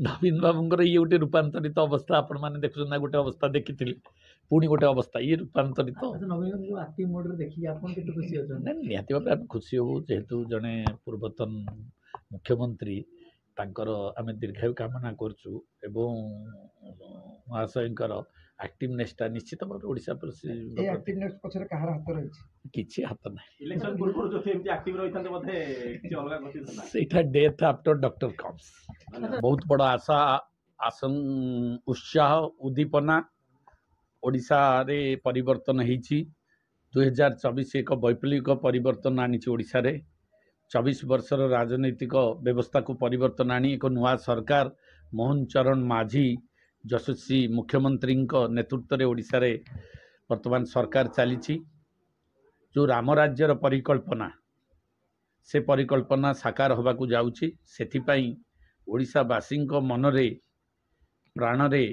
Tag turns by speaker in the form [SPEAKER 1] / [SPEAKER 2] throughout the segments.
[SPEAKER 1] नवीन बाबूंकर ये गोटे रूपांतरित अवस्था आपण मैंने देखुं ना गोटे अवस्था देखी पुणी गोटे अवस्था ये रूपांतरित निहाती भाव आम खुशी हूँ जेहेतु जड़े पूर्वतन मुख्यमंत्री तांकर आम दीर्घायु कामना करचु एवं महाशयकर एक्टिवनेसटा निश्चित भाव ओडिशा पर किसी हाथ ना डेथ आफ्टर डॉक्टर कम्स बहुत बड़ आशा उत्साह उद्दीपना ओडिशा रे परिवर्तन होईची 2024 एक वैप्लविक परिवर्तन आनी ओडिशा रे 24 वर्षर राजनैतिक व्यवस्था को परिवर्तन आनी एक नुआ सरकार मोहन चरण माझी यशस्वी मुख्यमंत्री नेतृत्व रे ओडिशा रे वर्तमान सरकार चली जो राम राज्यर परिकल्पना से परिकल्पना साकार होगा जाउची सेथिपाई ओडिशावासी मनरे प्राणरे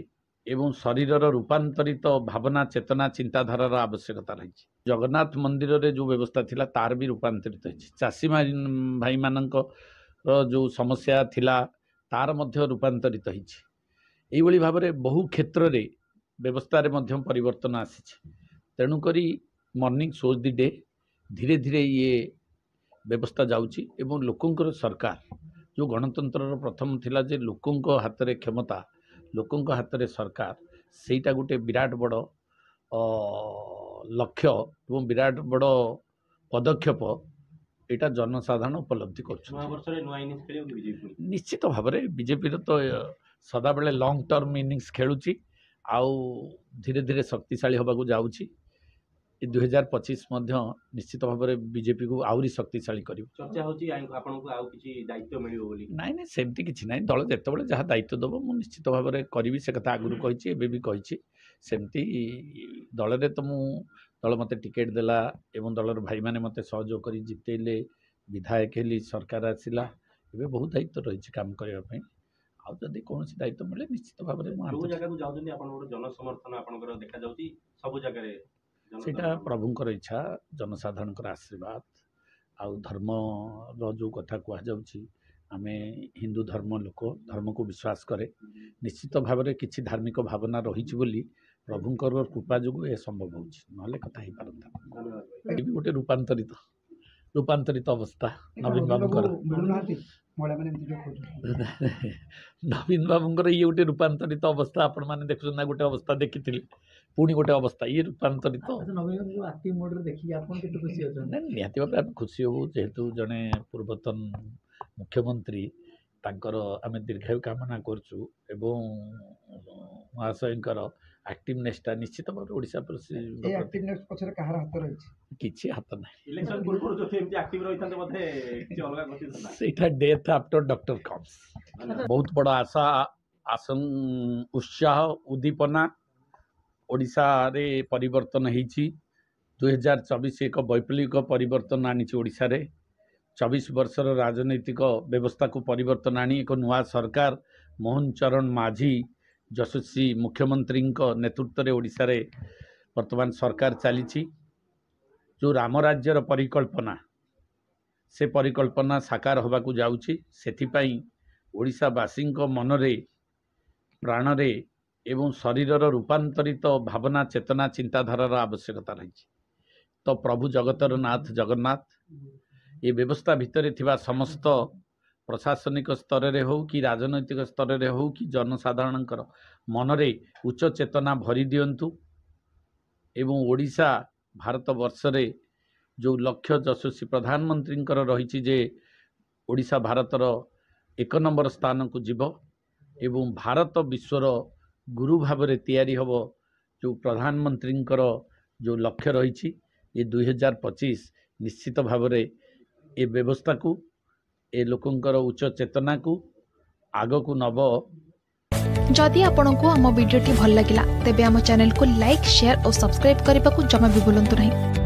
[SPEAKER 1] एवं शरीर रूपांतरित भावना चेतना चिंताधारार आवश्यकता रही जगन्नाथ मंदिर रे जो व्यवस्था थिला तार भी रूपांतरित होइछि चाषी भाई मानक जो समस्या थिला तार मध्य रूपांतरित होइछि एई भली भाव रे बहु क्षेत्र रे व्यवस्था रे मध्यम परिवर्तन आसीछि तेणु करी मॉर्निंग सोज दी डे धीरे धीरे ये व्यवस्था जाउछि एवं लोकंकर सरकार जो गणतंत्र प्रथम थिला जे लोकंक हाथ रे क्षमता लोकंक हाथ रे सरकार सेटा गोटे विराट बड़ लक्ष्य एवं विराट बड़ पदक्षेप एटा जनसाधारण उपलब्धि कर निश्चित भाव में बीजेपी तो सदा बेले लॉन्ग टर्म इनिंग्स खेलुची आउ धीरे धीरे शक्तिशाली होगा जाऊँगी 2025 निश्चित भाव में बीजेपी को आहरी शक्तिशाली कर नाई सेमती किसी ना दल जिते जहाँ दायित्व दब मु निश्चित भाव में करी से कथा आगुरी कही भी कही सेमती दल में तो मु दल मत टिकेट देला एवं दलर भाई मैंने मत सहयोग कर जितेले विधायक हेली सरकार आसला ए बहुत दायित्व रही काम करने आदि कौन दायित्व मिले निश्चित भाव में सेटा प्रभुंकर इच्छा जनसाधारण आशीर्वाद आउ धर्म जो कथा कहुच्छी आम हिंदू धर्म लोक धर्म को विश्वास करे निश्चित भाव में किसी धार्मिक भावना रही प्रभुंकर कृपा जो ये संभव होना कथा ही पारता गोटे रूपांतरित अवस्था नवीन बाबूंकर नवीन बाबूंकर ये गोटे रूपांतरित अवस्था आपण मैंने देखुं ना गोटे अवस्था देखी पुणी गोटे अवस्था ये रूपांतरित निहाती भाव आम खुशी हूँ जेहेतु जड़े पूर्वतन मुख्यमंत्री तांकर आम दीर्घायु कामना करचु एवं महाशयकर एक्टिवनेसटा निश्चित भाव ओडिशा पर किसी हाथ ना डेथ आफ्टर डॉक्टर कम्स बहुत बड़ आशा उत्साह उद्दीपना ओडिशा रे परिवर्तन होईची 2024 एक वैप्लविक परिवर्तन आनी ओडिशा रे 24 वर्षर राजनैतिक व्यवस्था को परिवर्तन आनी एक नुआ सरकार मोहन चरण माझी यशस्वी मुख्यमंत्री नेतृत्व रे ओडिशा रे वर्तमान सरकार चली जो राम राज्यर परिकल्पना से परिकल्पना साकार होगा जाउछि सेथिपाई ओडिशावासी मनरे प्राणरे एवं शरीर रूपांतरित भावना चेतना चिंताधारार आवश्यकता रही तो प्रभु जगतर नाथ जगन्नाथ ये व्यवस्था भितर थिबा समस्त प्रशासनिक स्तर रे हो कि राजनैतिक स्तर रे हो कि जनसाधारण मनरे उच्च चेतना भरी दियंतु एवं ओडिशा भारत वर्ष रे जो लक्ष्य यशस्वी प्रधानमंत्री रही जे ओडिशा भारतर 1 नंबर स्थान को जीव एवं भारत विश्वर गुरु भाव में तैयारी हम जो प्रधानमंत्री जो लक्ष्य रही ये 2025 निश्चित भाव में ये व्यवस्था को ए लोकंकर उच्च चेतना को आग को नब
[SPEAKER 2] जदि आपंक आम भिडी भल लगा तेब आम चैनल को लाइक शेयर और सब्सक्राइब करने को जमा भी भूलु नहीं।